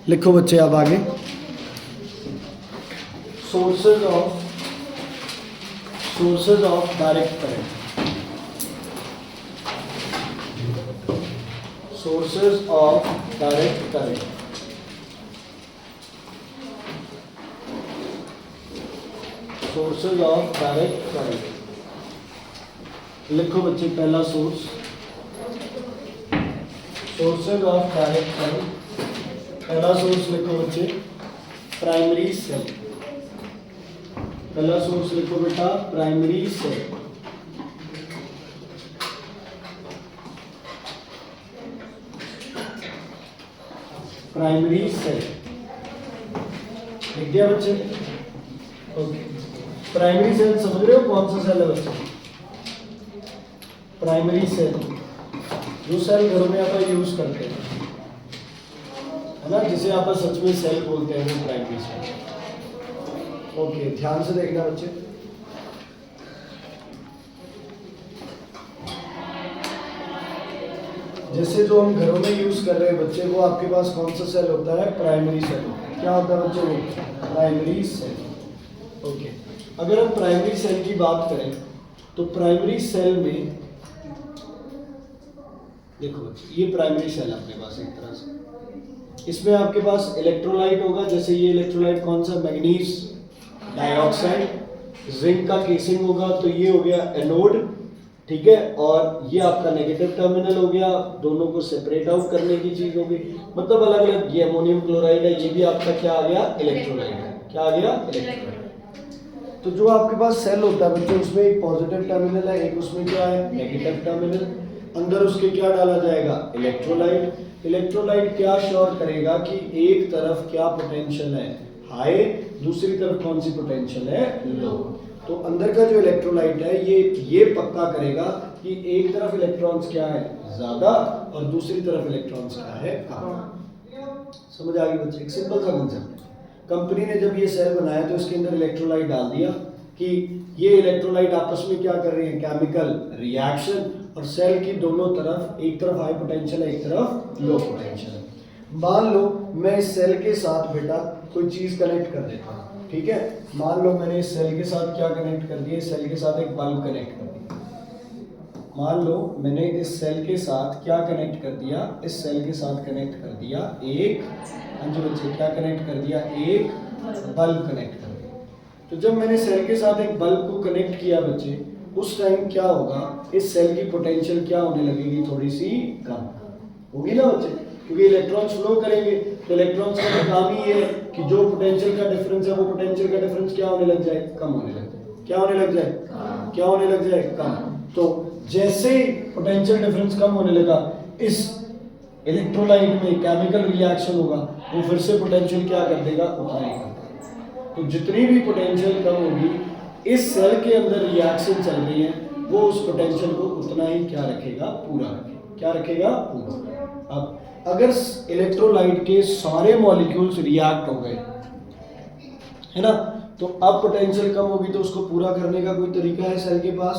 लिखो बच्चे अब आगे। Sources of direct current. Sources of direct current. Sources of direct current. लिखो बच्चे पहला source, sources of direct current. पहला सोर्स लिखो बच्चे प्राइमरी सेल। पहला सोर्स लिखो बेटा प्राइमरी सेल। प्राइमरी सेल लिख दिया बच्चे? ओके। प्राइमरी सेल समझ रहे हो कौन सा सेल है बच्चे? प्राइमरी सेल जो सेल घरों में आप यूज करते हैं, है ना, जिसे आप सच में सेल बोलते हैं, वो प्राइमरी सेल। ओके, ध्यान से देखना बच्चे। जैसे जो हम घरों में यूज कर रहे हैं बच्चे, वो आपके पास कौन सा सेल होता है? Primary cell. क्या होता है बच्चे? वो प्राइमरी सेल। ओके, अगर हम प्राइमरी सेल की बात करें तो प्राइमरी सेल में देखो बच्चे, ये प्राइमरी सेल आपके पास एक तरह से, इसमें आपके पास इलेक्ट्रोलाइट होगा। जैसे ये इलेक्ट्रोलाइट कौन सा? Manganese dioxide. जिंक का केसिंग होगा, तो ये हो गया एनोड, ठीक है, और ये आपका नेगेटिव टर्मिनल हो गया। दोनों को सेपरेट आउट करने की चीज होगी, मतलब अलग अलग। ये अमोनियम क्लोराइड है, ये भी आपका क्या आ गया? इलेक्ट्रोलाइट है। क्या आ गया? इलेक्ट्रोलाइट। तो जो आपके पास सेल होता है बच्चों, उसमें एक पॉजिटिव टर्मिनल है, एक उसमें क्या है? Negative terminal. अंदर उसके क्या डाला जाएगा? इलेक्ट्रोलाइट। इलेक्ट्रोलाइट क्या श्योर करेगा कि एक तरफ क्या पोटेंशियल है? हाई, दूसरी तरफ कौन सी पोटेंशियल है? लो। तो अंदर का जो इलेक्ट्रोलाइट है ये पक्का करेगा कि एक तरफ इलेक्ट्रॉन्स क्या है? ज्यादा, और दूसरी तरफ इलेक्ट्रॉन्स क्या है? कम। समझ आ गई बच्चे? एक सिंपल सा कंसेप्ट है। कंपनी ने जब ये सेल बनाया तो इसके अंदर इलेक्ट्रोलाइट डाल दिया कि ये इलेक्ट्रोलाइट आपस में क्या कर रहे हैं? केमिकल रिएक्शन, और सेल की दोनों तरफ, एक तरफ हाई पोटेंशियल है, एक तरफ लो पोटेंशियल है। मान लो मैं इस सेल के साथ बेटा कोई चीज कनेक्ट कर देता हूँ, ठीक है। मान लो मैंने इस सेल के साथ क्या कनेक्ट कर दिया? इस सेल के साथ एक बल्ब कनेक्ट कर दिया। मान लो मैंने इस सेल के साथ क्या कनेक्ट कर दिया? इस सेल के साथ कनेक्ट कर दिया एक, हाँ जी बच्चे, क्या कनेक्ट कर दिया? एक बल्ब कनेक्ट कर दिया। तो जब मैंने सेल के साथ एक बल्ब को कनेक्ट किया बच्चे, उस टाइम क्या होगा? इस सेल की पोटेंशियल क्या होने लगेगी? थोड़ी सी कम होगी ना बच्चे, क्योंकि इलेक्ट्रॉन्स फ्लो करेंगे। तो इलेक्ट्रॉन्स का काम ही है कि जो पोटेंशियल का डिफरेंस है, वो पोटेंशियल का डिफरेंस क्या होने लग जाए? कम होने लग जाए। क्या होने लग जाए? क्या होने लग जाए? कम। तो जैसे ही पोटेंशियल डिफरेंस कम होने लगा, इस इलेक्ट्रोलाइट में केमिकल रिएक्शन होगा, वो फिर से पोटेंशियल क्या कर देगा? उतना ही कर देगा। तो जितनी भी पोटेंशियल कम होगी, इस सेल के अंदर रिएक्शन चल रही है, वो उस पोटेंशियल को उतना ही क्या रखेगा? पूरा रखेगा। क्या रखेगा? पूरा। अब अगर इलेक्ट्रोलाइट के सारे मॉलिक्यूल्स रिएक्ट हो गए, है ना, तो अब पोटेंशियल कम होगी, तो उसको पूरा करने का कोई तरीका है सेल के पास?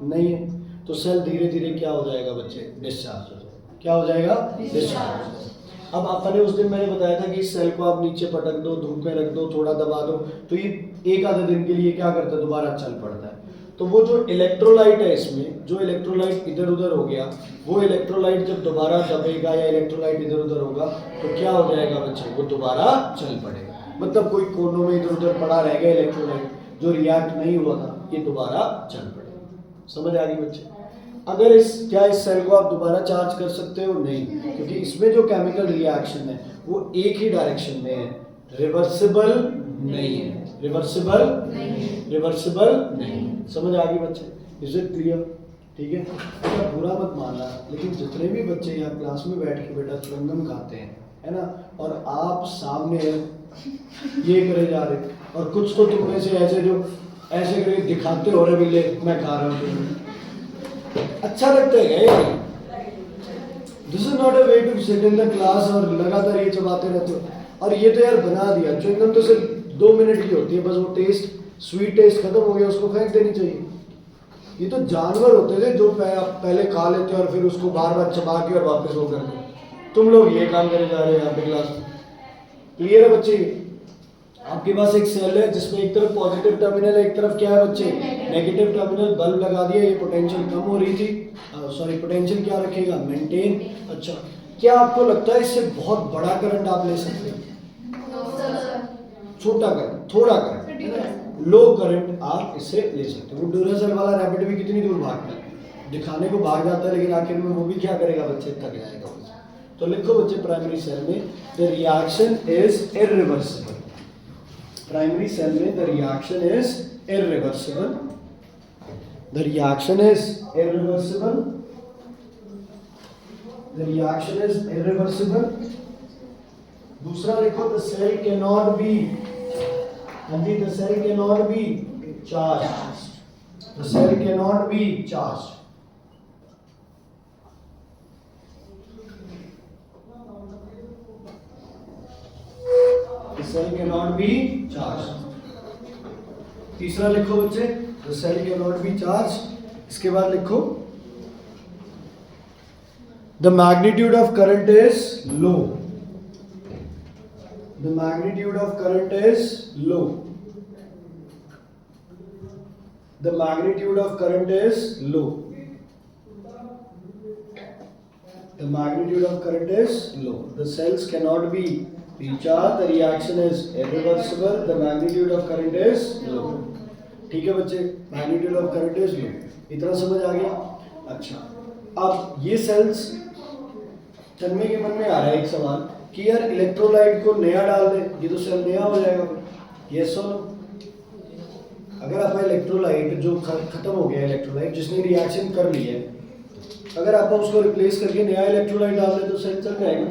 नहीं है। तो सेल धीरे धीरे क्या हो जाएगा बच्चे? डिस्चार्ज हो जाएगा। क्या हो जाएगा? डिस्चार्ज। अब आपने उस दिन मैंने बताया था कि इस सेल को आप नीचे पटक दो, धूप में रख दो, थोड़ा दबा दो, तो ये एक आधे दिन के लिए क्या करता है? दोबारा चल पड़ता है। तो वो जो इलेक्ट्रोलाइट है, इसमें जो इलेक्ट्रोलाइट इधर उधर हो गया, वो इलेक्ट्रोलाइट जब दोबारा दबेगा या इलेक्ट्रोलाइट इधर उधर होगा, तो क्या हो जाएगा बच्चे? वो दोबारा चल पड़ेगा। मतलब कोई कोनों में इधर उधर पड़ा रह गया इलेक्ट्रोलाइट जो रिएक्ट नहीं हुआ था, ये दोबारा चल पड़ेगा। समझ आ गई बच्चे? अगर इस सेल को आप दोबारा चार्ज कर सकते हो? नहीं, क्योंकि इसमें जो केमिकल रिएक्शन है वो एक ही डायरेक्शन में है, रिवर्सिबल नहीं है। रिवर्सिबल नहीं। समझ आ गई बच्चे? Is it clear? ठीक है, बेटा बुरा मत मानना, लेकिन जितने भी बच्चे यहाँ क्लास में बैठ के बेटा च्युइंगम खाते हैं, है ना, और आप सामने ये करे जा रहे, और कुछ तो तुम में से ऐसे जो ऐसे करके दिखाते हो रहे बिल्ले मैं खा रहा हूँ, अच्छा लगता है क्या? This is not a way to sit in the class और लगातार ये चबाते रहते हो। और ये तो यार बना दिया, च्युइंगम तो सिर्फ 2 मिनट की होती है, बस वो टेस्ट, स्वीट टेस्ट खत्म हो गया, उसको फेंक देनी चाहिए। ये तो जानवर होते थे जो पहले खा लेते और फिर उसको बार बार चबा के और वापस वो करते। तुम लोग ये काम करे जा रहे हो यहाँ पे क्लास में, क्लियर है बच्चे? आपके पास एक सेल है जिसमें एक तरफ पॉजिटिव टर्मिनल है, एक तरफ क्या है बच्चे, नेगेटिव टर्मिनल। बल्ब लगा दिया, ये पोटेंशियल कम हो रही थी, सॉरी पोटेंशियल क्या रखेगा, मेंटेन। अच्छा, क्या आपको लगता है इससे बहुत बड़ा करंट आप ले सकते हैं? छोटा करंट, थोड़ा करंट, लो करंट आप इससे ले सकते हो। वो ड्यूरासेल वाला रैपिड भी कितनी दूर भागता है, दिखाने को भाग जाता है, लेकिन आखिर में वो भी क्या करेगा बच्चे, थक जाएगा। तो लिखो बच्चे प्राइमरी सेल में the reaction is irreversible. Primary cell में the reaction is irreversible, the reaction is irreversible, the reaction is irreversible. दूसरा लिखो the cell can not be, the cell can not be charge, the cell can not be charge. Cell can not be charge. तीसरा लिखो बच्चे the cell can not be charge. इसके बाद लिखो the magnitude of current is low, the magnitude of current is low, the magnitude of current is low, the magnitude of current is low, the cells cannot be recharged, the reaction is irreversible, the magnitude of current is low। ठीक है बच्चे, magnitude of current is low, इतना समझ आ गया? अच्छा, अब ये sales, तन्मय के मन में आ रहा है एक सवाल कि यार इलेक्ट्रोलाइट को नया डाल दे, ये तो सेल नया हो जाएगा फिर, यस और नो? अगर आप इलेक्ट्रोलाइट जो खत्म हो गया, इलेक्ट्रोलाइट जिसने रिएक्शन कर ली है, अगर आप उसको रिप्लेस करके नया इलेक्ट्रोलाइट डाल दें तो सेल चल जाएगा।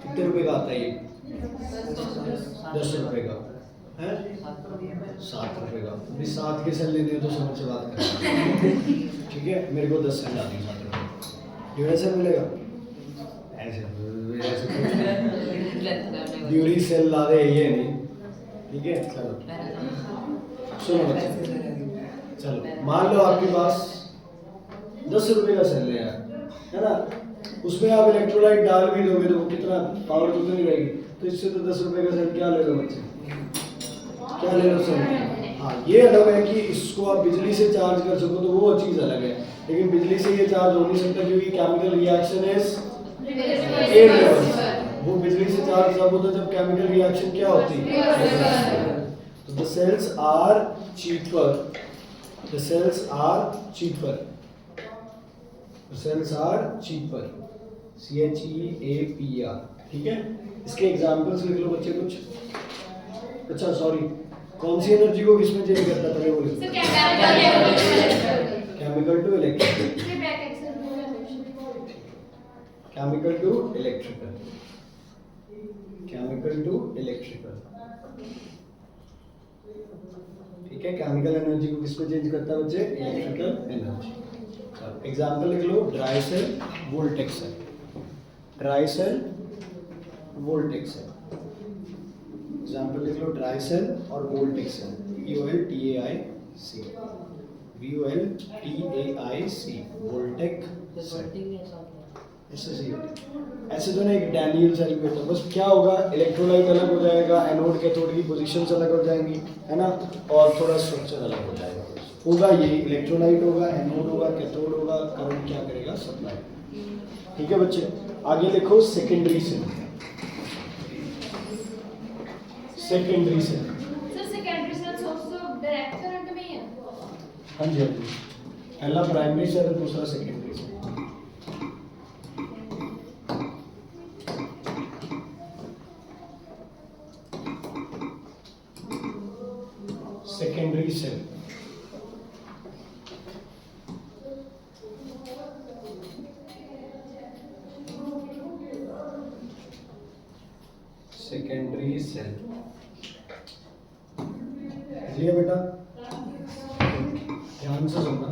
कितने रुपए का आता है ये? 10 रुपए का है, 7 रुपए का। अभी 7 के सेल लेने तो समझ से बात करें, ठीक है? मेरे को 10 सेल डाल दी, 7 रुपए ड्यूरेसेल मिलेगा। ऐसे ड्यूरी सेल ला दे, ये नहीं, ठीक है? चलो सुनो बच्चे, चलो मान लो आपके पास 10 रुपए का सेल है यार, है ना? उसमें आप इलेक्ट्रोलाइट डाल भी दोगे तो कितना पावर तो नहीं रहेगी, तो इससे तो 10 रुपए का सेल क्या ले लो बच्चे, क्या ले लो सेल। हाँ, ये अलग है कि इसको आप बिजली से चार्ज कर सको, तो वो चीज़ अलग है, लेकिन बिजली से ये चार्ज हो नहीं सकता क्योंकि केमिकल रिएक्शन इज इरिवर्सिबल। वो बिजली से चार्ज तब होता है जब केमिकल रिएक्शन क्या होती है। तो the cells are cheaper, the cells are cheaper, cells are cheaper, CHEAPR, ठीक है? इसके एग्जांपल्स लिख लो बच्चे कुछ। अच्छा सॉरी, कौन सी एनर्जी को किसमें चेंज करता है, पहले वो लिखो। Chemical to electrical, chemical to electrical, chemical to electrical, ठीक है? केमिकल एनर्जी को किसमें चेंज करता है बच्चे, इलेक्ट्रिकल एनर्जी। एग्जाम्पल लिख लो, dry cell, voltaic cell, dry cell, voltaic cell. Example लिख लो, ड्राई सेल और voltaic cell, VOLTAIC, VOLTAIC, voltaic cell. ऐसे तो ना एक डैनियल सेल भी होता है, बस क्या होगा, इलेक्ट्रोलाइट अलग हो जाएगा, एनोड कैथोड की पोजीशंस अलग हो जाएंगी, है ना? और थोड़ा स्ट्रक्चर अलग हो जाएगा। होगा ये इलेक्ट्रोलाइट होगा, एनोड होगा, कैथोड होगा, करंट क्या करेगा, सप्लाई। ठीक है बच्चे, आगे लिखो secondary cell, secondary cell. Sir secondary cell also direct current में ही है? हाँ जी, हाँ जी, पहला प्राइमरी सेल है, दूसरा secondary cell. Secondary cell, secondary cell, इसलिए बेटा ध्यान से सुनना।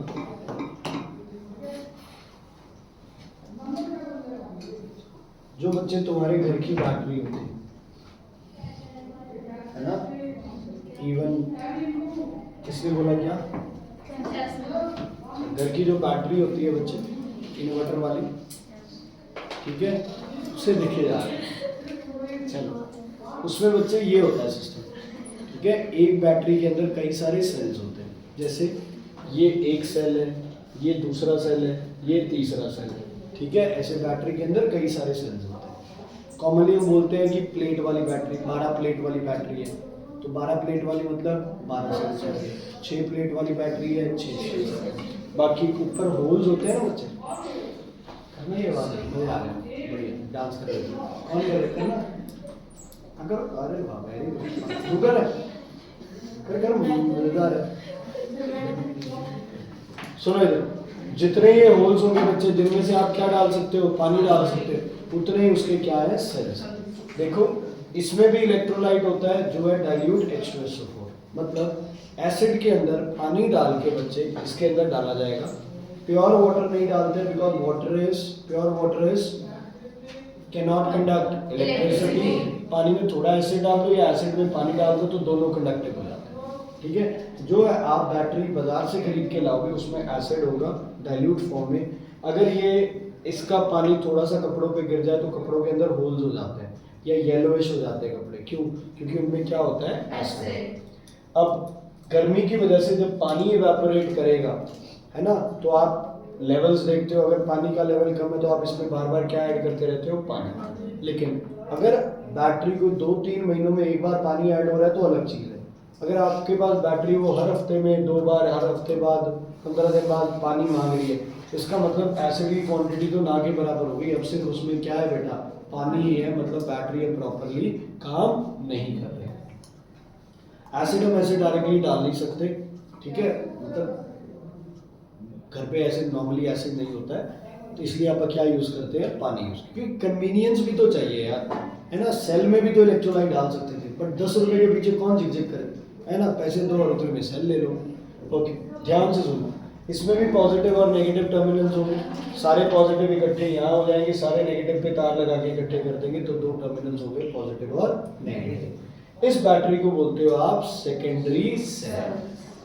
जो बच्चे तुम्हारे घर की बैटरी होती है ना, इवन किसने बोला क्या, घर की जो बैटरी होती है बच्चे, इन्वर्टर वाली, ठीक है, उससे देखे जा रहे हैं। चलो उसमें बच्चे ये होता है सिस्टम, ठीक है। एक बैटरी के अंदर कई सारे सेल्स होते हैं, जैसे ये एक सेल है, ये दूसरा सेल है, ये तीसरा सेल है, ठीक है। ऐसे बैटरी के अंदर कई सारे सेल्स होते हैं। कॉमनली हम बोलते हैं कि प्लेट वाली बैटरी, 12 प्लेट वाली बैटरी है, तो 12 प्लेट वाली मतलब 12 सेल्स होते हैं। 6 प्लेट वाली बैटरी है, 6 सेल्स। बाकी ऊपर होल्स होते हैं ना बच्चे, करना ये बात मजा आ रहा है, बढ़िया डांस कर रहे हो, कौन कर रहे हैं? अगर अरे वाह वेरी गुड, शुगर है, कर मजेदार है। सुनो इधर, जितने ये होल्स होंगे बच्चे, जिनमें से आप क्या डाल सकते हो, पानी डाल सकते हो, उतने ही उसके क्या है, सेल्स। देखो इसमें भी इलेक्ट्रोलाइट होता है जो है डाइल्यूट H2SO4, मतलब एसिड के अंदर पानी डाल के बच्चे इसके अंदर डाला जाएगा। प्योर वाटर नहीं डालते, because pure water is can not conduct electricity. पानी में थोड़ा एसिड डाल दो या एसिड में पानी डाल दो तो दोनों कंडक्टिव हो जाते हैं, ठीक है। जो है आप बैटरी बाजार से खरीद के लाओगे उसमें एसिड होगा डाइल्यूट फॉर्म में। अगर ये इसका पानी थोड़ा सा कपड़ों पे गिर जाए तो कपड़ों के अंदर होल्स हो जाते हैं या येलोइश हो जाते हैं कपड़े, क्यों? क्योंकि उनमें क्या होता है, एसिड। अब गर्मी की वजह से जब पानी इवेपोरेट करेगा, है ना, तो आप लेवल्स देखते हो, अगर पानी का लेवल कम है तो आप इसमें बार बार क्या ऐड करते रहते हो, पानी। लेकिन अगर बैटरी को 2-3 महीनों में एक बार पानी ऐड हो रहा है तो अलग चीज़ है। अगर आपके पास बैटरी वो हर हफ्ते में 2 बार, हर हफ्ते बाद 15 दिन बाद पानी मांग रही है, इसका मतलब एसिड की क्वांटिटी तो ना के बराबर होगी। अब सिर्फ उसमें क्या है बेटा, पानी ही है, मतलब बैटरी प्रॉपरली काम नहीं कर रही। एसिड हम ऐसे डायरेक्टली डाल नहीं सकते, ठीक है, मतलब घर पे एसिड नॉर्मली एसिड नहीं होता है, तो इसलिए आप क्या यूज़ करते हैं, पानी यूज़, क्योंकि कन्वीनियंस भी तो चाहिए यार, है ना। सेल में भी तो इलेक्ट्रोलाइट डाल सकते थे, बट 10 रुपए के पीछे कौन झिकझिक करे, है ना। पैसे 2 रुपए में सेल ले लो। ओके, ध्यान से सुनो, इसमें भी पॉजिटिव और नेगेटिव टर्मिनल्स होंगे। सारे पॉजिटिव इकट्ठे यहाँ हो जाएंगे, सारे नेगेटिव पे तार लगा के इकट्ठे कर देंगे तो 2 टर्मिनल्स हो गए, पॉजिटिव और नेगेटिव। इस बैटरी को बोलते हो आप सेकेंडरी सेल।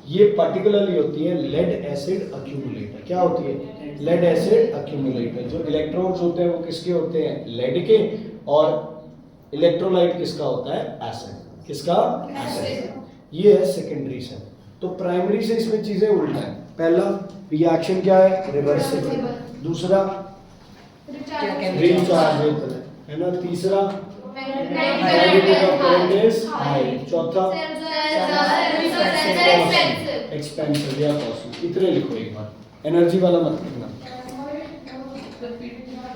ये पर्टिकुलरली होती है लेड एसिड अक्यूमुलेटर। क्या होती है, लेड एसिड अक्यूमुलेटर। जो इलेक्ट्रोड्स होते हैं वो किसके होते हैं, लेड के, और इलेक्ट्रोलाइट किसका होता है, एसिड। किसका, एसिड। ये है सेकेंडरी सेल। तो प्राइमरी से इसमें चीजें उल्टा है। पहला रिएक्शन क्या है, रिवर्सिबल। दूसरा रिचार्जेबल, है ना। तीसरा हाई। चौथा एक्सपेंसिव या कॉस्टली। इतने लिखो एक बार, एनर्जी वाला मत लिखना,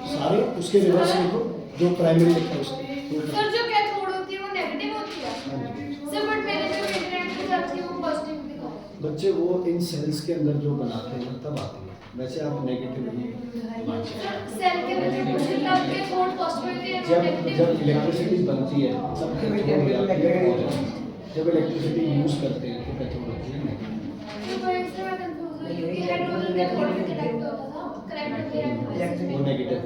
सारे उसके रिवर्स लिखो जो प्राइमरी लिखा है उसके। सर जो कैथोड होती है वो नेगेटिव होती है सर, बट मैंने जो इंटरनेट पे सर्च की वो पॉजिटिव दिखा। बच्चे वो इन सेल्स के अंदर जो बनाते हैं तब आती है, वैसे आप नेगेटिव नहीं। सेल के अंदर जो कुछ तब कैथोड पॉजिटिव होती है, जब इलेक्ट्रिसिटी बनती है तब कैथोड हो जाती है, जब इलेक्ट्रिसिटी यूज करते हैं तो कैथोड होती है नेगेटिव। तो इससे मैं कंफ्यूज हुई क्योंकि हाइड्रोजन कैथोड में कनेक्ट होता था, करेक्ट है वो नेगेटिव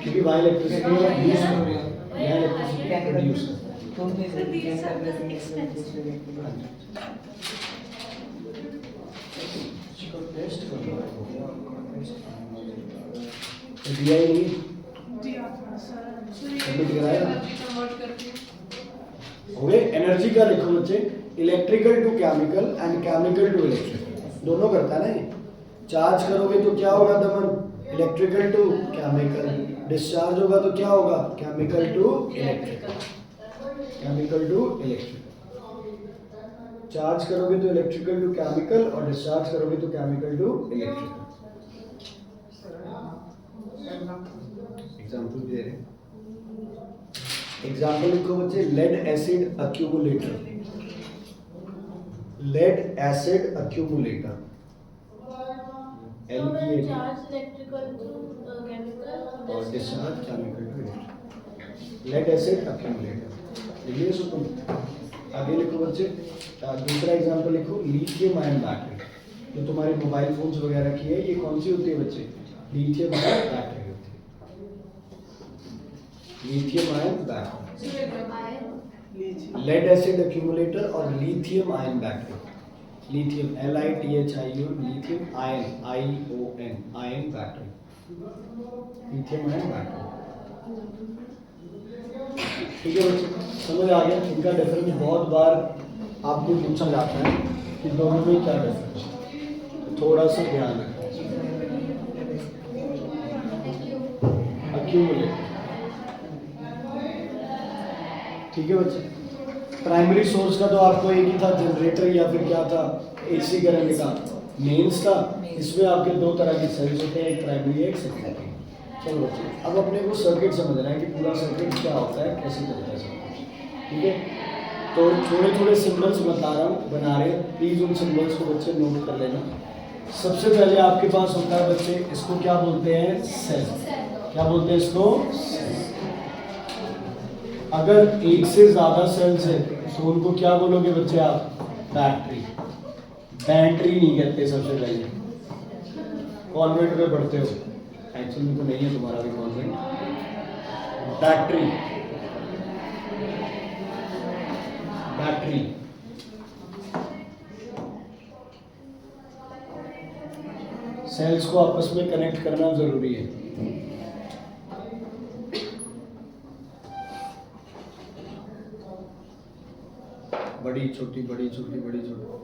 क्योंकि वहाँ इलेक्ट्रिसिटी यूज कर रहे हैं, यहाँ इलेक्ट्रिसिटी प्रोड्यूस टेस्ट कर लो। दिया ही नहीं, सबमिट कराया हो गए। एनर्जी का लिखो बच्चे, electrical to chemical and chemical to electrical, दोनों करता है ना ये। चार्ज करोगे तो क्या होगा दमन, इलेक्ट्रिकल टू केमिकल। डिस्चार्ज होगा तो क्या होगा, chemical to electrical. Chemical to electrical. Charge करोगे तो इलेक्ट्रिकल टू केमिकल और डिस्चार्ज करोगे तो केमिकल टू इलेक्ट्रिकल। एग्जाम्पल दे रहे हैं, एग्जाम्पल लिखो बच्चे, lead acid accumulator. Lead acid accumulator, LEAD, charge electrical to chemical और discharge chemical to electrical. Lead acid accumulator लिखिए सो तुम। आगे लिखो बच्चे, दूसरा एग्जाम्पल लिखो, लिथियम आयन बैटरी। जो तुम्हारे मोबाइल फोन्स वगैरह की है, ये कौन सी होती है बच्चे, लिथियम आयन बैटरी होती है। Lithium ion battery, lead acid accumulator और lithium ion battery. Lithium LITHIUM, lithium ion ION, ion battery, lithium ion battery. ठीक है बच्चे, समझ आ गया? इनका डिफरेंस बहुत बार आपको पूछा जाता है कि दोनों में क्या डिफरेंस है, तो थोड़ा सा ध्यान रखें। अक्यूमुलेट, ठीक है बच्चे। प्राइमरी सोर्स का तो आपको एक ही था, जनरेटर या फिर क्या था, एसी करंट का मेंस था। इसमें आपके दो तरह के सेल्स होते हैं, एक प्राइमरी एक सेकेंडरी। चलो बच्चे, अब अपने को सर्किट समझना है कि पूरा सर्किट क्या होता है, कैसे चलता है सब कुछ, ठीक है? तो थोड़े थोड़े सिंबल्स बता रहा हूँ, बना रहे हैं, प्लीज उन सिंबल्स को बच्चे नोट कर लेना। सबसे पहले आपके पास होता है बच्चे, इसको क्या बोलते हैं, सेल। क्या बोलते हैं इसको? अगर एक से ज्यादा सेल्स है तो उनको क्या बोलोगे बच्चे आप? बैटरी। बैटरी नहीं कहते। सबसे पहले कॉन्वेंट में पढ़ते हो, एक्चुअली में तो नहीं है तुम्हारा भी कॉन्वेंट। Battery, battery. सेल्स को आपस में कनेक्ट करना जरूरी है। बड़ी छोटी, बड़ी छोटी, बड़ी छोटी।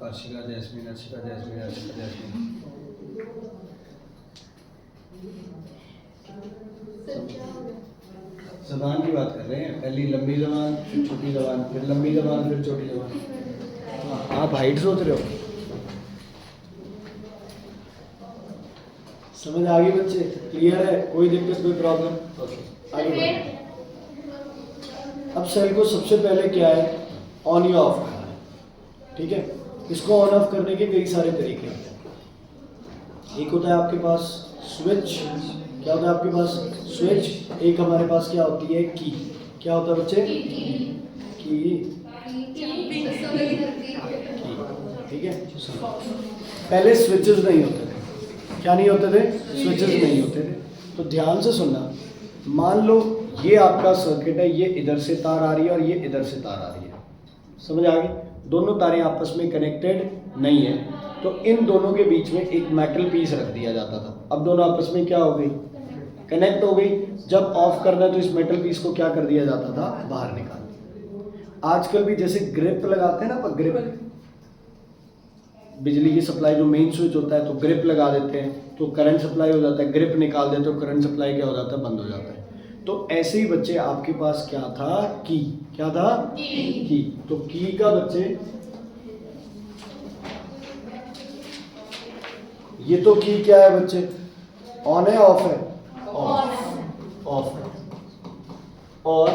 Arshika Jasmine, Arshika Jasmine, Arshika Jasmine. जबान की बात कर रहे हैं, पहली लंबी जबान, फिर छोटी जबान, फिर लंबी जबान, फिर छोटी जबान। हाँ, आप हाइट सोच रहे हो? समझ आ गई बच्चे? क्लियर है? कोई दिक्कत, कोई प्रॉब्लम? ओके, आगे बढ़ो। अब सेल को सबसे पहले क्या है, ऑन या ऑफ करना है, ठीक है? इसको ऑन ऑफ करने के कई सारे तरीके होते हैं। एक होता है आपके पास स्विच। क्या होता है आपके पास? स्विच। एक हमारे पास क्या होती है, की। क्या होता है बच्चे? की। ठीक है। पहले स्विचेस नहीं होते थे। क्या नहीं होते थे? स्विचेस नहीं होते थे। तो ध्यान से सुनना, मान लो ये आपका सर्किट है, ये इधर से तार आ रही है और ये इधर से तार आ रही है। समझ आ गई? दोनों तारें आपस में कनेक्टेड नहीं है, तो इन दोनों के बीच में एक मेटल पीस रख दिया जाता था। अब दोनों आपस में क्या हो गई, कनेक्ट हो गई। जब ऑफ करना है तो इस मेटल पीस को क्या कर दिया जाता था, बाहर निकाल दिया। आजकल भी जैसे ग्रिप लगाते हैं ना, पर ग्रिप, बिजली की सप्लाई जो मेन स्विच होता है तो ग्रिप लगा देते हैं तो करंट सप्लाई हो जाता है, ग्रिप निकाल देते हो करंट सप्लाई क्या हो जाता है, बंद हो जाता है। तो ऐसे ही बच्चे आपके पास क्या था, की। क्या था? की। तो की का बच्चे, ये तो की क्या है बच्चे, ऑन है ऑफ है? ऑफ। ऑफ है। और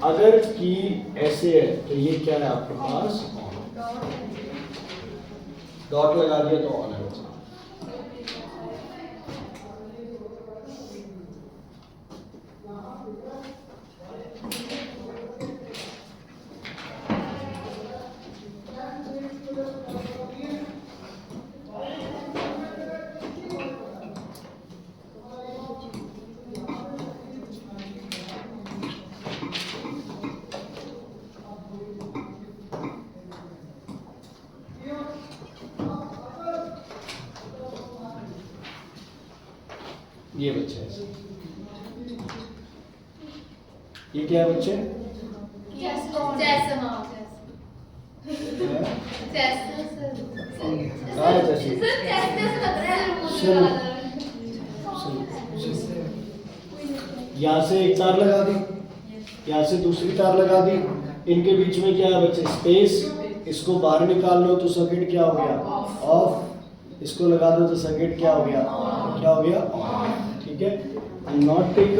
अगर की ऐसे है तो ये क्या है आपके पास, ऑन। डॉट लगा दिया तो ऑन है बच्चे। ये बच्चे ऐसे, ये क्या है बच्चे? यहाँ से एक तार लगा दी, यहाँ से दूसरी तार लगा दी, इनके बीच में क्या है बच्चे, स्पेस। इसको बाहर निकाल लो तो सर्किट क्या हो गया, ऑफ। इसको लगा दो तो सर्किट क्या हो गया, क्या हो गया, ऑन। ठीक है। I'll not take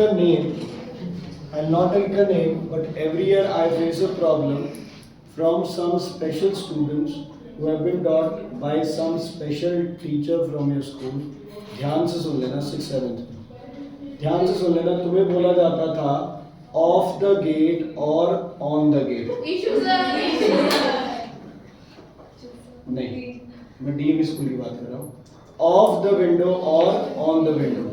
a name, but every year I face a problem from some special students who have been taught by some special teacher from your school. ध्यान से सुन लेना, 6th 7th ध्यान से सुन लेना। तुम्हें बोला जाता था ऑफ द गेट और ऑन द गेट। नहीं, मैं डीएवी स्कूल की बात कर रहा हूँ। ऑफ द विंडो और ऑन द विंडो।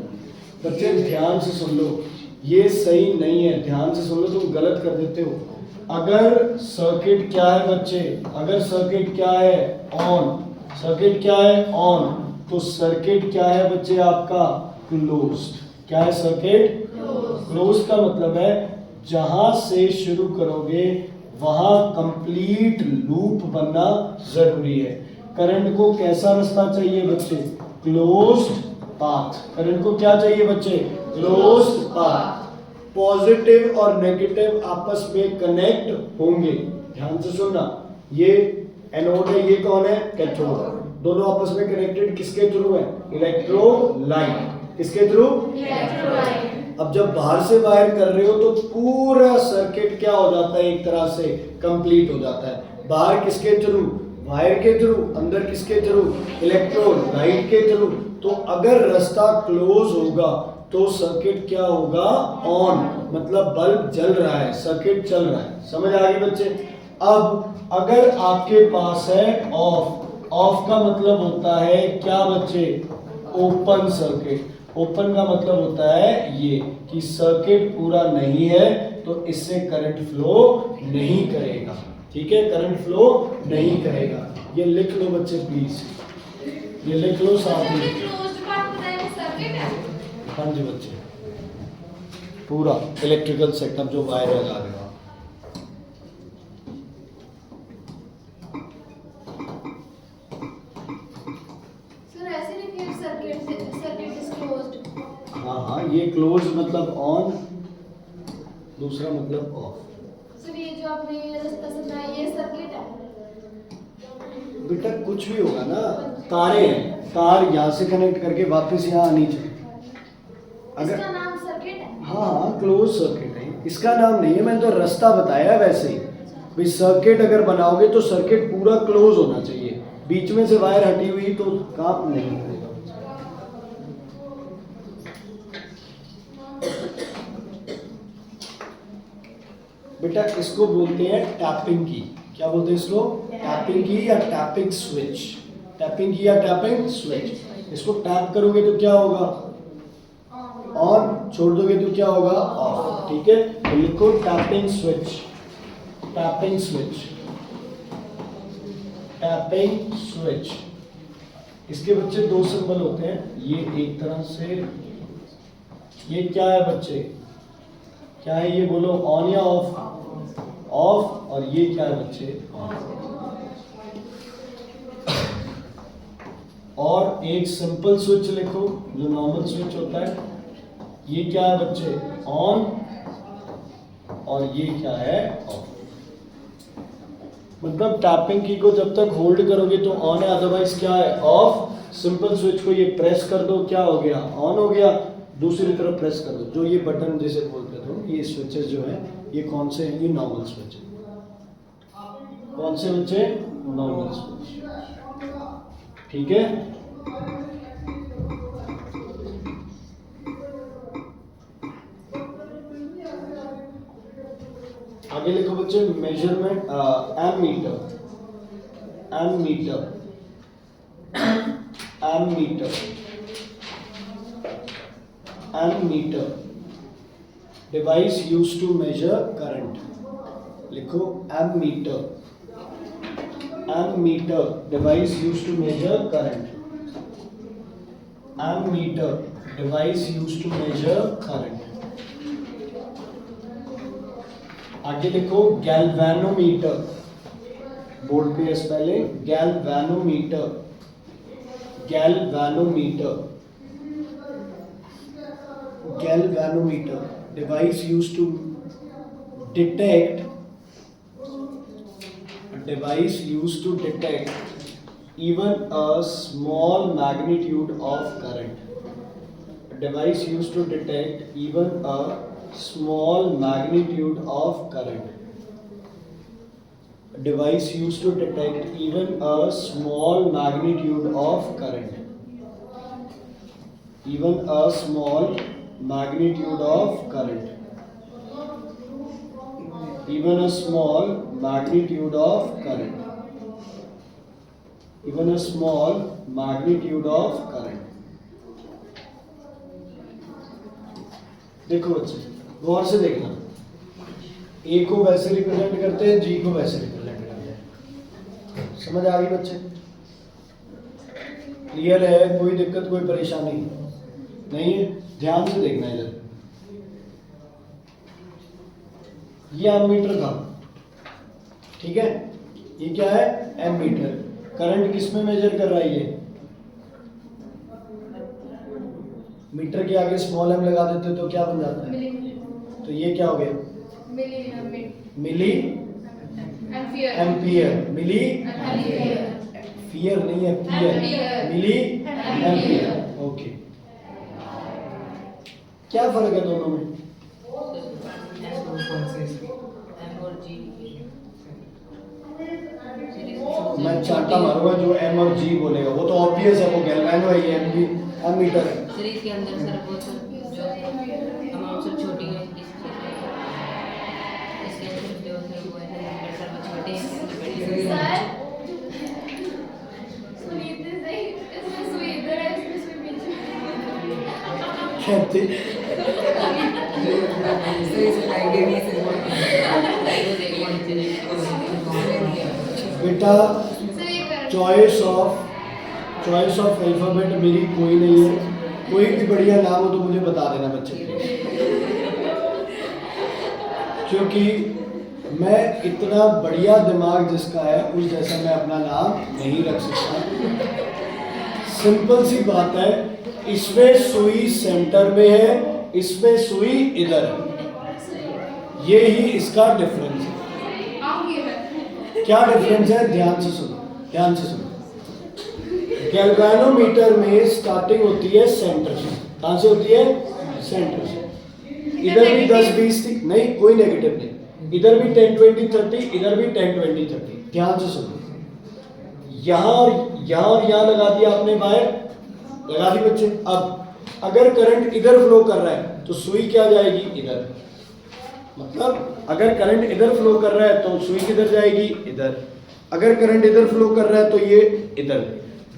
बच्चे ध्यान से सुन लो, ये सही नहीं है, ध्यान से सुन लो, तुम गलत कर देते हो। अगर सर्किट क्या है बच्चे, अगर सर्किट क्या है, ऑन, सर्किट क्या है, ऑन, तो सर्किट क्या है बच्चे आपका, क्लोज्ड। क्या है सर्किट? क्लोज का मतलब है जहां से शुरू करोगे वहां कंप्लीट लूप बनना जरूरी है। करंट को कैसा रास्ता चाहिए बच्चे? Closed path. करंट को क्या चाहिए बच्चे? Closed path. पॉजिटिव और नेगेटिव आपस में कनेक्ट होंगे। ध्यान से सुनना, ये एनोड है, ये कौन है? कैथोड। दोनों आपस में कनेक्टेड किसके थ्रू है? इलेक्ट्रोलाइट। किसके थ्रू? इलेक्ट्रोलाइट। अब जब बाहर से वायर कर रहे हो तो पूरा सर्किट क्या हो जाता है? एक तरह से कंप्लीट हो जाता है। बाहर किसके थ्रू? वायर के थ्रू। अंदर किसके थ्रू? इलेक्ट्रोलाइट के थ्रू। तो अगर रास्ता क्लोज होगा तो सर्किट क्या होगा? ऑन, मतलब बल्ब जल रहा है, सर्किट चल रहा है। समझ आ गई बच्चे? अब अगर आपके पास है ऑफ, ऑफ का मतलब होता है क्या बच्चे? Open circuit. ओपन का मतलब होता है ये कि सर्किट पूरा नहीं है तो इससे करंट फ्लो नहीं करेगा। ठीक है, करंट फ्लो नहीं करेगा। ये लिख लो बच्चे प्लीज, ये लिख लो साथ में। हाँ जी बच्चे, पूरा इलेक्ट्रिकल सेटअप जो वायर लगा रहे हो आप। सर ऐसे लिखिए सर्किट इज क्लोज्ड। हाँ हाँ, ये क्लोज मतलब ऑन, दूसरा मतलब ऑफ। सर ये जो आपने रास्ता समझाया ये सर्किट है? बेटा कुछ भी होगा ना, तारे हैं, तार यहाँ से कनेक्ट करके वापस यहाँ आनी चाहिए। इसका नाम सर्किट है? हाँ, क्लोज सर्किट है। इसका नाम नहीं है, मैंने तो रास्ता बताया है। वैसे ही भाई सर्किट अगर बनाओगे तो सर्किट पूरा क्लोज होना चाहिए, बीच में से वायर हटी हुई तो काम नहीं करेगा। बेटा इसको बोलते हैं टैपिंग की। क्या बोलते हैं इसको? टैपिंग की या टैपिंग स्विच। टैपिंग की या टैपिंग स्विच। इसको टैप करोगे तो क्या होगा? ऑन। छोड़ दोगे तो क्या होगा? ऑफ। ठीक है, तो लिखो tapping switch. Tapping switch, tapping switch. इसके बच्चे दो सिंबल होते हैं, ये एक तरह से, ये क्या है बच्चे? क्या है ये? बोलो, ऑन या ऑफ? ऑफ। और ये क्या है बच्चे? और एक सिंपल स्विच लिखो जो नॉर्मल स्विच होता है, ये क्या है बच्चे? ऑन। और ये क्या है? ऑफ। मतलब टैपिंग की को जब तक होल्ड करोगे तो ऑन है, अदरवाइज क्या है? ऑफ। सिंपल स्विच को ये प्रेस कर दो, क्या हो गया? ऑन हो गया। दूसरी तरफ प्रेस कर दो, जो ये बटन जैसे बोलते थे, ये स्विचेस जो है ये कौन से हैं? ये नॉर्मल स्विच है। कौन से बच्चे? Normal switch. ठीक है, आगे लिखो बच्चे measurement, ammeter. Ammeter, ammeter, ammeter, device used to measure current. लिखो ammeter. Ammeter, device used to measure current. Ammeter, device used to measure current. आगे लिखो गैल्वेनोमीटर। बोर्ड पे spelling galvanometer. Galvanometer, galvanometer, device used to detect, a device used to detect even a small magnitude of current. A device used to detect even a small magnitude of current. A device used to detect even a small magnitude of current. Even a small magnitude of current. Even a small magnitude of current. Even a small magnitude of current. देखो बच्चे गौर से देखना, ए को वैसे represent करते हैं, जी को वैसे रिप्रेजेंट करते हैं। समझ आ गई बच्चे? क्लियर है? कोई दिक्कत कोई परेशानी नहीं है? ध्यान से देखना इधर, ये एमीटर था, ठीक है, ये क्या है एमीटर। करंट किस में मेजर कर रहा है ये, मीटर के आगे स्मॉल एम लगा देते तो क्या बन जाता है, तो ये क्या हो गया मिली एम्पियर, मिली फियर नहीं है पियर, मिली एम्पियर। ओके, क्या फर्क है दोनों में, मैं चाटा मारूंगा जो एम और जी बोलेगा वो तो ऑब्वियस है, वो गैल्वेनो है, ये एमीटर है। शरीर के अंदर सर वो जो अमाउंट सर छोटी है इसके अंदर जो सर वो है सर वो छोटे हैं बड़े सर सुनिए तो सही, इसमें सुई इधर है, इसमें सुई पीछे कहते बेटा सर ये कर चॉइस ऑफ अल्फाबेट मेरी कोई नहीं है, कोई भी बढ़िया नाम हो तो मुझे बता देना बच्चे, क्योंकि मैं इतना बढ़िया दिमाग जिसका है उस जैसा मैं अपना नाम नहीं रख सकता। सिंपल सी बात है, इसमें सुई सेंटर में है, इसमें सुई इधर है, ये ही इसका डिफरेंस है। क्या डिफरेंस है, ध्यान से सुनो, ध्यान से सुनो। गैल्वेनोमीटर में स्टार्टिंग होती है सेंटर से, कहां से होती है सेंटर से, इधर भी 10-20 नहीं, कोई नेगेटिव नहीं, इधर भी 10-20-30, इधर भी 10-20-30। ध्यान से सुनो, यहां और यहां लगा दिया आपने वायर, लगा दी बच्चे। अब अगर करंट इधर फ्लो कर रहा है तो सुई क्या जाएगी इधर, मतलब अगर करंट इधर फ्लो कर रहा है तो सुई किधर जाएगी इधर, अगर करंट इधर फ्लो कर रहा है तो ये इधर।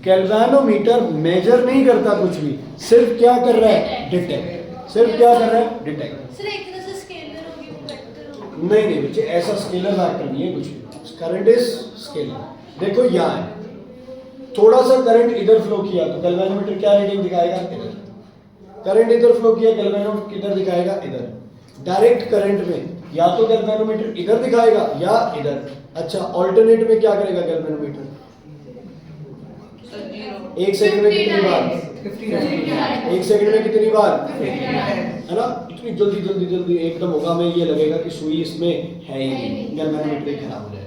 गैल्वेनोमीटर मेजर नहीं करता कुछ भी, सिर्फ क्या कर रहा है डिटेक्ट, सिर्फ क्या कर रहा है डिटेक्ट। सर एक तरह से स्केलर होगी, वेक्टर होगी। नहीं बच्चे, ऐसा स्केलर वेक्टर नहीं है कुछ भी, करंट इज स्केलर। देखो यहाँ है, थोड़ा सा करंट इधर फ्लो किया तो गैल्वेनोमीटर क्या रीडिंग दिखाएगा इधर, करंट इधर फ्लो किया गैल्वेनोमीटर किधर दिखाएगा इधर। डायरेक्ट करंट में या तो गैल्वेनोमीटर इधर दिखाएगा या इधर। अच्छा, ऑल्टरनेट में क्या करेगा गैल्वेनोमीटर, एक सेकंड में कितनी बार, एक सेकंड में कितनी बार, है ना, इतनी जल्दी एकदम होगा में ये लगेगा कि सुई इसमें है ही नहीं, गैल्वेनोमीटर खराब हो जाएगा।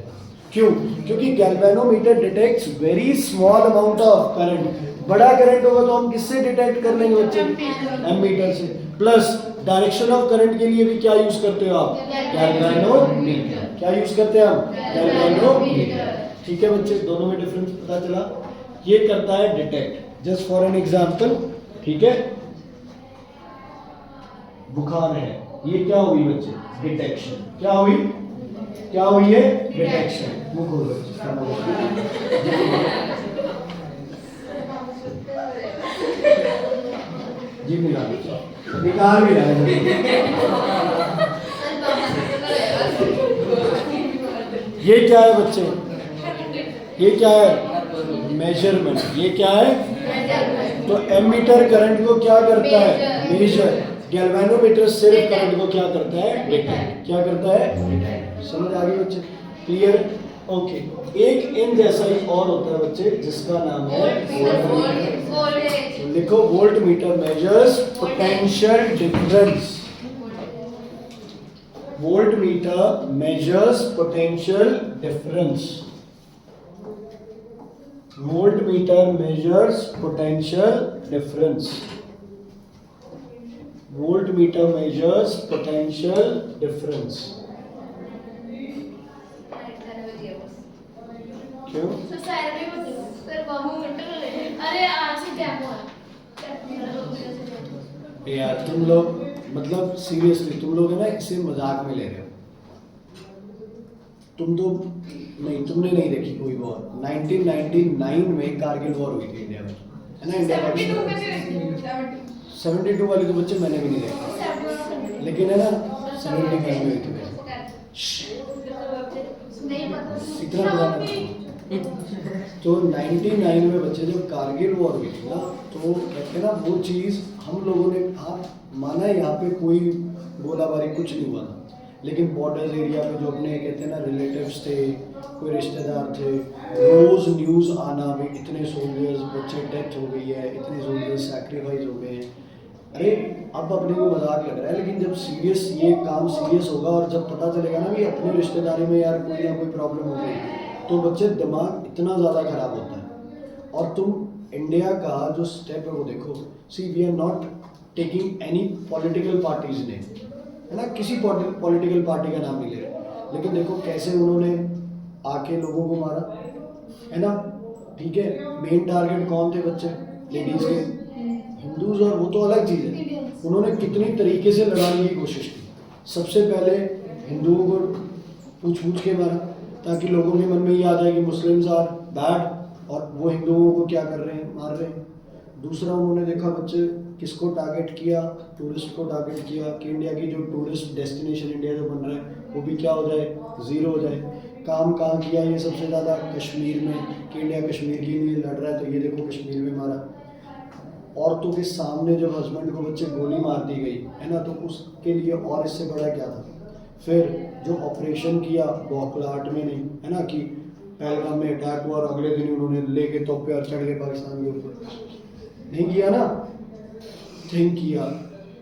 क्यों, क्योंकि galvanometer detects very small amount of current. बड़ा करंट होगा तो हम किससे डिटेक्ट कर लेंगे बच्चे, एमीटर से। प्लस डायरेक्शन ऑफ करंट के लिए भी क्या यूज करते हो आप, गैल्वेनोमीटर। क्या यूज करते हैं हम, गैल्वेनोमीटर। ठीक है बच्चे, दोनों में डिफरेंस पता चला। ये करता है detect, just for an example, ठीक है। बुखार है, ये क्या हुई बच्चे, डिटेक्शन। क्या हुई, क्या हुई है, डिटेक्शन। मुंह खोलो जी, निकाल भी रहा है। ये क्या है बच्चे, ये क्या है, मेजरमेंट। ये क्या है, तो एमीटर करंट को क्या करता है, मेजर। गैल्वेनोमीटर सिर्फ करंट को क्या करता है, डिटेक्ट। क्या करता है, डिटेक्ट। समझ आ गई बच्चे, क्लियर, ओके। एक इन जैसा ही और होता है बच्चे जिसका नाम है वोल्टमीटर। लिखो, voltmeter measures potential difference. Voltmeter measures potential difference. Voltmeter measures potential difference. Voltmeter measures potential difference. क्यों? अरे आज से क्या हुआ यार तुम लोग, मतलब सीरियसली तुम लोग है ना, इसे मजाक में ले रहे हो। तुम तो नहीं, तुमने नहीं देखी कोई वॉर। 1999 में कारगिल वॉर हुई थी इंडिया में, है ना। इंडिया 72 वाली तो बच्चे मैंने भी नहीं देखी, लेकिन है ना 75 में हुई थी। इतना पुराना तो 99 में बच्चे जब कारगिल वॉर हुई थी ना, तो कहते हैं ना वो चीज़ हम लोगों ने, हाँ माना है यहाँ पे कोई गोलाबारी कुछ नहीं हुआ था, लेकिन बॉर्डर्स एरिया पे जो अपने कहते हैं ना रिलेटिव्स थे, कोई रिश्तेदार थे, रोज़ न्यूज़ आना भी इतने सोल्जर्स बच्चे डेथ हो गई है, इतने सोल्जर्स सैक्रिफाइस हो गए हैं। अरे अब अपने को मजाक लग रहा है, लेकिन जब सीरियस ये काम सीरियस होगा और जब पता चलेगा ना कि अपनी रिश्तेदारी में यार कोई ना कोई प्रॉब्लम हो गई, तो बच्चे दिमाग इतना ज़्यादा ख़राब होता है। और तुम इंडिया का जो स्टेप है वो देखो, see we are not taking any political parties ने, है ना, किसी पॉलिटिकल पार्टी का नाम नहीं ले रहे, लेकिन देखो कैसे उन्होंने आके लोगों को मारा, है ना। ठीक है, मेन टारगेट कौन थे बच्चे, लेडीज़ के, हिंदूज, और वो तो अलग चीज़ है। उन्होंने कितनी तरीके से लड़ाने की कोशिश की। सबसे पहले हिंदुओं को पूछ के मारा, ताकि लोगों के मन में ये आ जाए कि मुस्लिम्स आर बैड, और वो हिंदुओं को क्या कर रहे हैं, मार रहे हैं। दूसरा उन्होंने देखा बच्चे किसको टारगेट किया, टूरिस्ट को टारगेट किया, कि इंडिया की जो टूरिस्ट डेस्टिनेशन इंडिया जो बन रहा है वो भी क्या हो जाए, ज़ीरो हो जाए। काम कहाँ किया ये सबसे ज़्यादा, कश्मीर में, कि इंडिया कश्मीर के लिए लड़ रहा है, तो ये देखो कश्मीर में मारा। औरतों के सामने जब हस्बैंड को बच्चे गोली मार दी गई, है ना, तो उसके लिए और इससे बड़ा क्या था। फिर जो ऑपरेशन किया बौखलाहट में नहीं, है ना, कि पहलगाम में अटैक हुआ और अगले दिन उन्होंने लेके तोपे और चढ़ गए पाकिस्तान के ऊपर, नहीं किया ना। थिंक किया,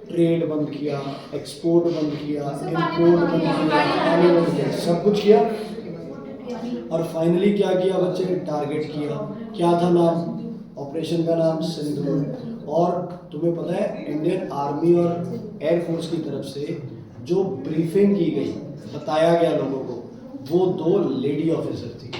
ट्रेड बंद किया, एक्सपोर्ट बंद किया, इम्पोर्ट बंद किया, पानी बंद किया, सब कुछ किया। और फाइनली क्या किया बच्चे, टारगेट किया। क्या था नाम, ऑपरेशन का नाम सिंदूर। और तुम्हें पता है इंडियन आर्मी और एयरफोर्स की तरफ से जो ब्रीफिंग की गई, बताया गया लोगों को, वो 2 लेडी ऑफिसर थी।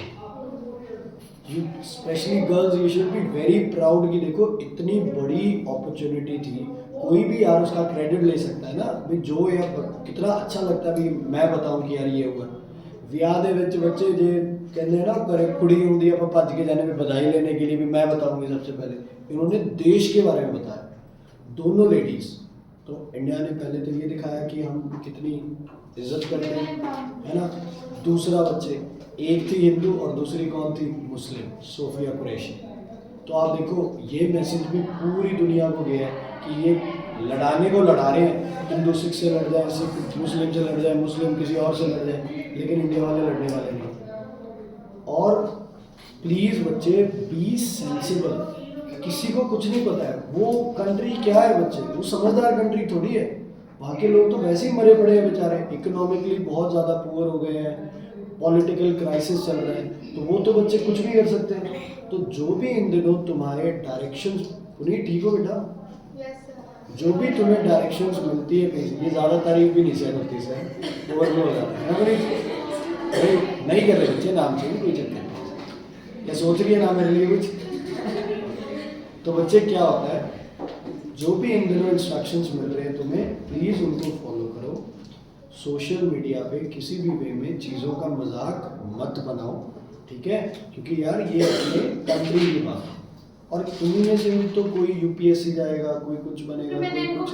You specially girls, you should be very proud कि देखो इतनी बड़ी अपॉर्चुनिटी थी। कोई भी यार उसका क्रेडिट ले सकता है ना भाई, जो या कितना अच्छा लगता है भाई मैं बताऊं कि यार ये हुआ। ਵਿਆਹ ਦੇ ਵਿੱਚ ਬੱਚੇ ਜੇ ਕਹਿੰਦੇ ना करे कुड़ी होंगी आप भज के जाने में बधाई लेने के लिए भी मैं बताऊंगी सबसे पहले, इन्होंने देश के बारे में बताया, दोनों लेडीज। तो इंडिया ने पहले तो ये दिखाया कि हम कितनी इज्जत करते हैं, है ना। दूसरा बच्चे, एक थी हिंदू और दूसरी कौन थी, मुस्लिम, सोफिया कुरैशी। तो आप देखो ये मैसेज भी पूरी दुनिया को गया है कि ये लड़ाने को लड़ा रहे हैं, हिंदू सिख से लड़ जाए, सिख मुस्लिम से लड़ जाए, मुस्लिम किसी और से लड़ जाए, लेकिन इंडिया वाले लड़ने वाले नहीं। और प्लीज़ बच्चे बी सेंसिबल, किसी को कुछ नहीं पता है वो कंट्री क्या है बच्चे, वो समझदार कंट्री थोड़ी है। वहाँ के लोग तो वैसे ही मरे पड़े हैं बेचारे, इकोनॉमिकली बहुत ज़्यादा पुअर हो गए हैं, पॉलिटिकल क्राइसिस चल रहा है, तो वो तो बच्चे कुछ नहीं कर सकते हैं। तो जो भी इन दिनों तुम्हारे डायरेक्शंस, उन्हीं ठीक हो बेटा, जो भी तुम्हें डायरेक्शंस मिलती है कहीं, ये ज़्यादा तारीफ भी नहीं सहन होती सर, ओवरफ्लो हो जाता है ना। नहीं कर रहे बच्चे, नाम चाहिए कोई चक्कर नहीं, क्या सोच रही है ना मेरे लिए कुछ। तो बच्चे क्या होता है, जो भी इन दिनों इंस्ट्रक्शंस मिल रहे हैं तुम्हें, प्लीज़ उनको फॉलो करो। सोशल मीडिया पे किसी भी वे में चीज़ों का मजाक मत बनाओ, ठीक है, क्योंकि यार ये अपने कंट्री की बात है। और तुम्हें में से तो कोई यूपीएससी जाएगा, कोई कुछ बनेगा, कोई कुछ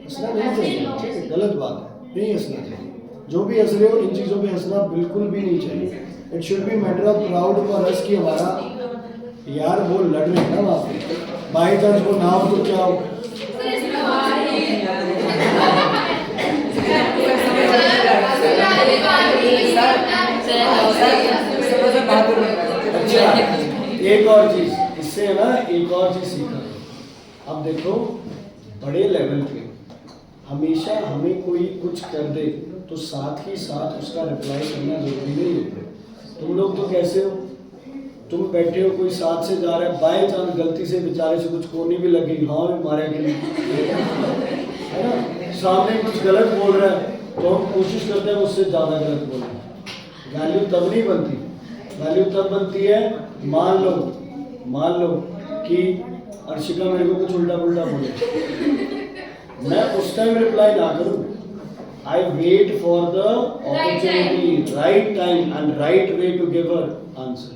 हंसना नहीं चाहिए, गलत बात है, नहीं हंसना चाहिए। जो भी हंस रहे हो इन चीज़ों पे हंसना बिल्कुल भी नहीं चाहिए। It should be matter of proud for us कि हमारा यार वो लड़ रहे हैं ना वहाँ पे, बाई चांस वो ना हो तो क्या हो। अच्छा, एक और चीज़ इससे ना, एक और चीज़ सीखा। अब देखो बड़े लेवल पे हमेशा हमें कोई कुछ कर दे तो साथ ही साथ उसका रिप्लाई करना जरूरी नहीं होता। तुम लोग तो कैसे हो, तुम बैठे हो, कोई साथ से जा रहा है, बाय चांस गलती से बेचारे से कुछ कोनी भी लगी, हाँ भी मारे के लिए, है ना, सामने कुछ गलत बोल रहा है तो हम कोशिश करते हैं उससे ज़्यादा गलत बोलना। वैल्यू तब नहीं बनती, वैल्यू तब बनती है, मान लो कि अर्शिका मेरे को कुछ उल्टा पुल्टा बोले, मैं उस टाइम रिप्लाई ना करूं, I wait for the opportunity, right time and right way to give her answer.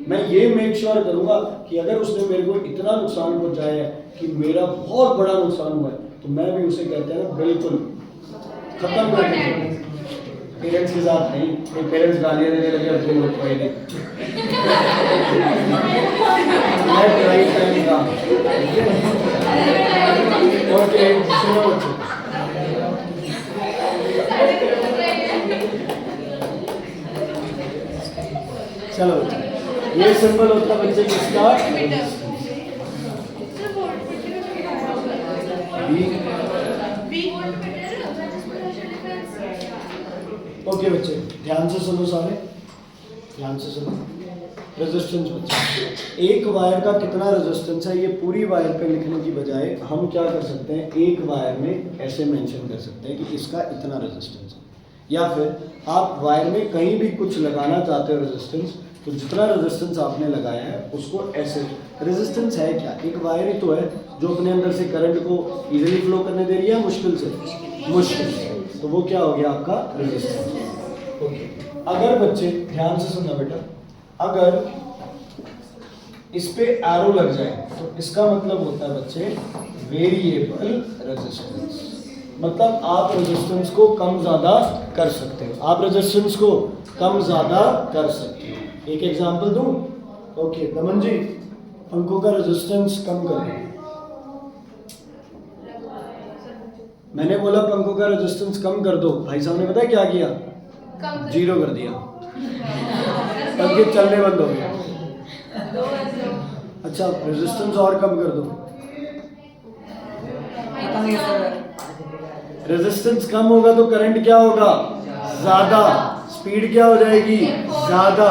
मैं ये मेक श्योर करूंगा कि अगर उसने मेरे को इतना नुकसान पहुंचाया है कि मेरा बहुत बड़ा नुकसान हुआ है, तो मैं भी उसे कहते हैं ना बिल्कुल खत्म कर दूंगा, पेरेंट्स के साथ नहीं, तो पेरेंट्स गालियां देने लगे अब तुम लोग पढ़ेंगे। लेफ्ट राइट टाइम का। ओके सुनो बच्चों, चलो ये सिंबल होता है बच्चे किसका? ओके बच्चे ध्यान से सुनो सारे, ध्यान से सुनो। रेजिस्टेंस बच्चे, एक वायर का कितना रेजिस्टेंस है ये पूरी वायर पे लिखने की बजाय हम क्या कर सकते हैं, एक वायर में ऐसे मेंशन कर सकते हैं कि इसका इतना रेजिस्टेंस है। या फिर आप वायर में कहीं भी कुछ लगाना चाहते हो रेजिस्टेंस, तो जितना रेजिस्टेंस आपने लगाया है उसको ऐसे, रेजिस्टेंस है क्या, एक वायर ही तो है जो अपने अंदर से करंट को इजीली फ्लो करने दे रही है, मुश्किल से मुश्किल से, तो वो क्या हो गया आपका रेजिस्टेंस। ओके, अगर बच्चे ध्यान से सुनना बेटा, अगर इस पे एरो लग जाए तो इसका मतलब होता है बच्चे वेरिएबल रेजिस्टेंस, मतलब आप रेजिस्टेंस को कम ज़्यादा कर सकते हो, आप रेजिस्टेंस को कम ज़्यादा कर सकते हो। एक एग्जांपल दूं? ओके दमन जी, पंखों का रेजिस्टेंस कम कर दो। मैंने बोला पंखों का रेजिस्टेंस कम कर दो, भाई साहब ने पता है क्या किया? जीरो कर दिया, पंखे चलने बंद हो गए। अच्छा रेजिस्टेंस और कम कर दो, रेजिस्टेंस कम होगा तो करंट क्या होगा? ज्यादा, स्पीड क्या हो जाएगी? ज्यादा।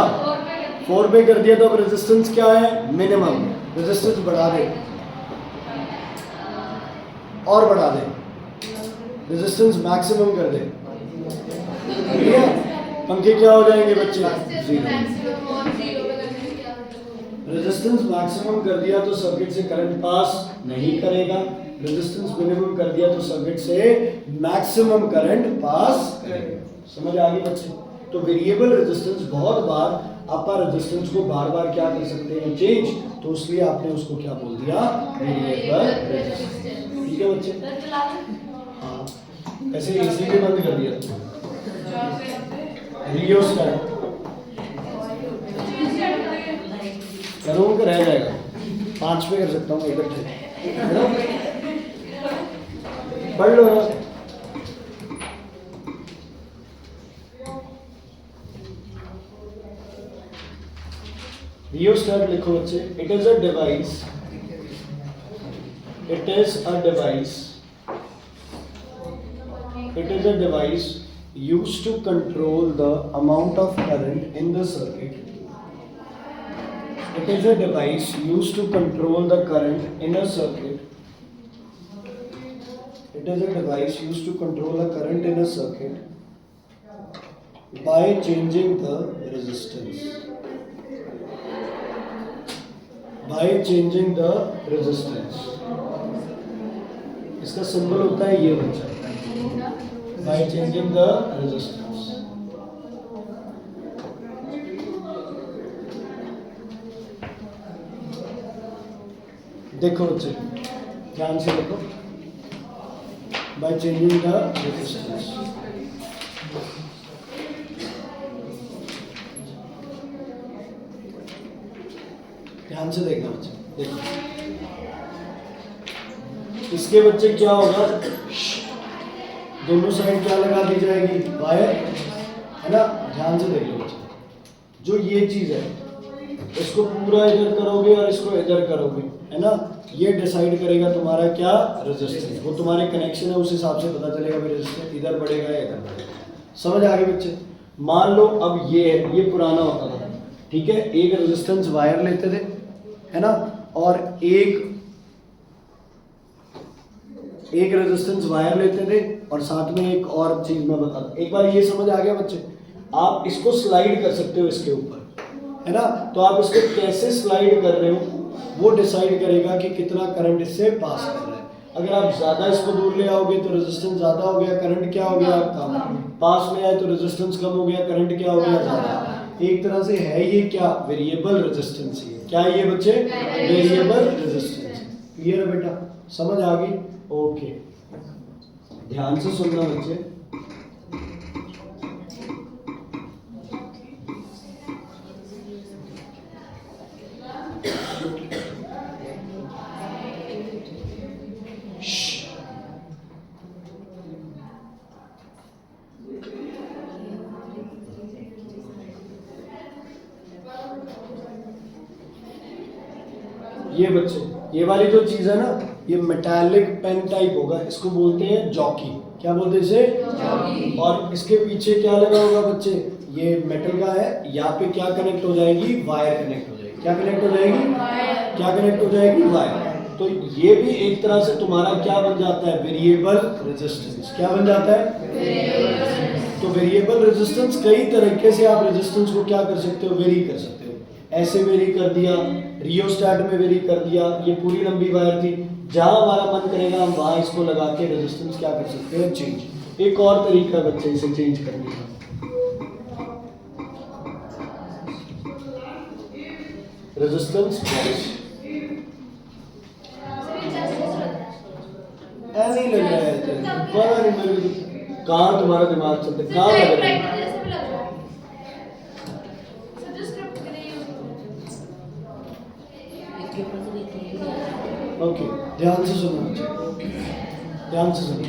4 पे कर दिया तो अब रेजिस्टेंस क्या है? मिनिमम। रेजिस्टेंस बढ़ा दे और बढ़ा दे, रेजिस्टेंस मैक्सिमम कर दे, ठीक है? पंखे क्या हो जाएंगे बच्चे? रेजिस्टेंस मैक्सिमम कर दिया तो सर्किट से करंट पास नहीं करेगा, रेजिस्टेंस मिनिमम कर दिया तो सर्किट से मैक्सिमम करंट पास करेगा। समझ आ गई बच्चे? तो वेरिएबल रेजिस्टेंस, बहुत बार आप रेजिस्टेंस को बार बार क्या कर सकते हैं? चेंज, तो इसलिए आपने उसको क्या बोल दिया? Variable resistance. ठीक है बच्चे? हाँ, ऐसे एसी भी बंद कर दिया, रियोस्टेट करूँ कि रह जाएगा? 5 पे कर सकता हूँ इकट्ठे, पढ़ लो ना। रियोस्टेट लिखो बच्चे, it is a device, it is a device, it is a device used to control the amount of current in the circuit. It is a device used to control the current in a circuit. It is a device used to control the current in a circuit by changing the resistance. By changing the resistance. इसका symbol होता है ये बच्चा, by changing the resistance. देखो बच्चे ध्यान से देखो, by changing the resistance. ध्यान से देखना बच्चे, देखो इसके बच्चे क्या होगा? दोनों साइड क्या लगा दी जाएगी? वायर, है ना? ध्यान से देख लो बच्चे, जो ये चीज है इसको पूरा इधर करोगे और इसको इधर करोगे, है ना? ये डिसाइड करेगा तुम्हारा क्या? रेजिस्टेंस। वो तुम्हारे कनेक्शन है, उस हिसाब से पता चलेगा भाई रेजिस्टेंस इधर बढ़ेगा या इधर बढ़ेगा। समझ आ गए बच्चे? मान लो अब ये पुराना होता था, ठीक है? एक रेजिस्टेंस वायर लेते थे, है ना? और एक रेजिस्टेंस वायर लेते थे और साथ में एक और चीज मैं बता दूं। एक बार ये समझ आ गया बच्चे? आप इसको स्लाइड कर सकते हो इसके ऊपर, है ना? तो आप इसको कैसे स्लाइड कर रहे हो वो डिसाइड करेगा कि कितना करंट इससे पास कर रहा है। अगर आप ज्यादा इसको दूर ले आओगे तो रेजिस्टेंस ज्यादा हो गया, करंट क्या हो गया आपका? पास में आए तो रेजिस्टेंस कम हो गया, करंट क्या हो गया? ज्यादा। एक तरह से है ये क्या? वेरिएबल रेजिस्टेंस ही है। क्या है ये बच्चे? Variable resistance. क्लियर है बेटा? समझ आ गई? ओके, ध्यान से सुनना बच्चे। ये बच्चे, ये वाली जो चीज है ना, ये मेटालिक पेन टाइप होगा, इसको बोलते हैं जॉकी। क्या बोलते हैं इसे? जॉकी। और इसके पीछे क्या लगा होगा बच्चे? ये मेटल का है, यहाँ पे क्या कनेक्ट हो जाएगी? वायर कनेक्ट हो जाएगी। क्या कनेक्ट हो जाएगी? क्या कनेक्ट हो जाएगी? वायर। तो ये भी एक तरह से तुम्हारा क्या बन जाता है? Variable resistance. क्या बन जाता है? तो वेरिएबल रेजिस्टेंस, कई तरीके से आप रेजिस्टेंस को क्या कर सकते हो? वेरी कर सकते हो। ऐसे वेरी कर दिया, रियोस्टैट में वेरी कर दिया, ये पूरी लंबी वायर थी, जहां हमारा मन करेगा हम वहां इसको लगा के रेजिस्टेंस क्या कर सकते हैं? चेंज। एक और तरीका बच्चे इसे चेंज करने का, रेजिस्टेंस बॉक्स। ऐसे ही लग रहा है, पता नहीं मेरे को कहाँ तुम्हारा दिमाग चलता है, कहाँ लग रहा है? इसके ऊपर से देखिए। ओके, ध्यान से सुनो बच्चे, ध्यान से सुनो।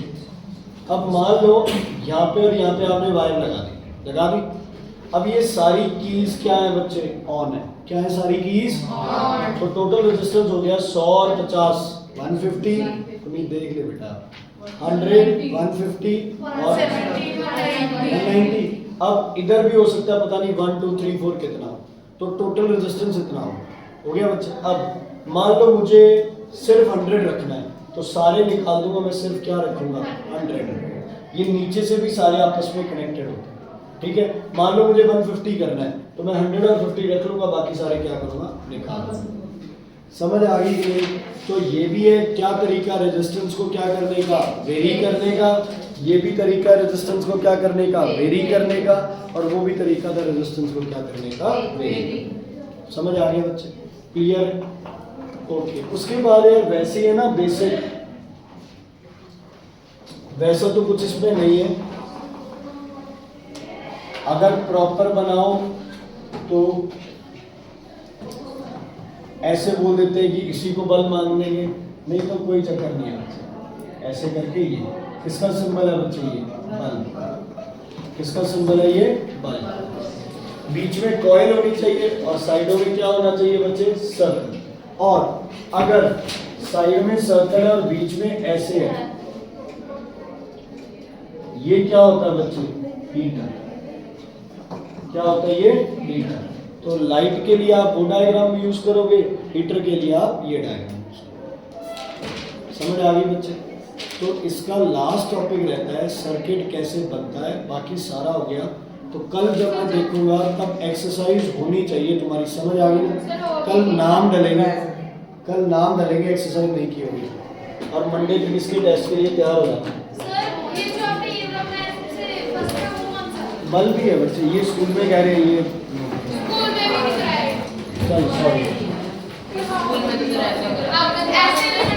अब मान लो यहाँ पे और यहाँ पे आपने वायर लगा दी। अब ये सारी कीज क्या है बच्चे? ऑन है। क्या है सारी कीज? ऑन। तो टोटल रेजिस्टेंस हो गया 100 और 50, 150। तुम ही देख ले बेटा, 100, 150 और 190। अब इधर भी हो सकता है, पता नहीं 1 2 3 4 कितना हो, तो टोटल रेजिस्टेंस इतना हो गया बच्चे। अब मान लो मुझे सिर्फ 100 रखना है, तो सारे निकाल दूंगा, मैं सिर्फ क्या रखूंगा? 100। ये नीचे से भी सारे आपस में कनेक्टेड होते हैं, ठीक है। मान लो मुझे 150 करना है, तो मैं 100 और 50 रख लूंगा, बाकी सारे क्या करूंगा? निकाल दूंगा। समझ आ गई कि नहीं? तो ये भी है क्या तरीका रेजिस्टेंस को क्या करने का? वेरी करने का। ये भी तरीका रेजिस्टेंस को क्या करने का? वेरी करने का। और वो भी तरीका था रेजिस्टेंस को क्या करने का? वेरी। समझ आ गया बच्चे? क्लियर है? ओके। उसके बाद है वैसे है ना बेसिक, वैसा तो कुछ इसमें नहीं है। अगर प्रॉपर बनाओ तो ऐसे बोल देते हैं कि इसी को बल मान लेंगे, नहीं तो कोई चक्कर नहीं है। ऐसे करके ये किसका सिंबल है बच्चे? ये बल। किसका सिंबल है? ये बल। बीच में कॉइल होनी चाहिए और साइडों में क्या होना चाहिए बच्चे? सर्कल। और अगर साइड में सर्कल है और बीच में ऐसे है, ये क्या होता है बच्चे? हीटर। क्या होता है ये? हीटर। तो लाइट के लिए आप वो डायग्राम यूज करोगे, हीटर के लिए आप ये डायग्राम यूज करोगे। समझ आ गई बच्चे? तो इसका लास्ट टॉपिक रहता है सर्किट कैसे बनता है, बाकी सारा हो गया। तो कल जब मैं देखूंगा तब एक्सरसाइज होनी चाहिए तुम्हारी। समझ आ गई? कल नाम डलेंगे, कल नाम डलेंगे, एक्सरसाइज नहीं की होगी। और मंडे के किसके टेस्ट के लिए तैयार हो जाना। बल भी है बच्चे, ये स्कूल में कह रहे हैं, ये स्कूल में भी दिख रहा है। चल सॉरी। स्कूल में तो रहता है। आप ऐसे नहीं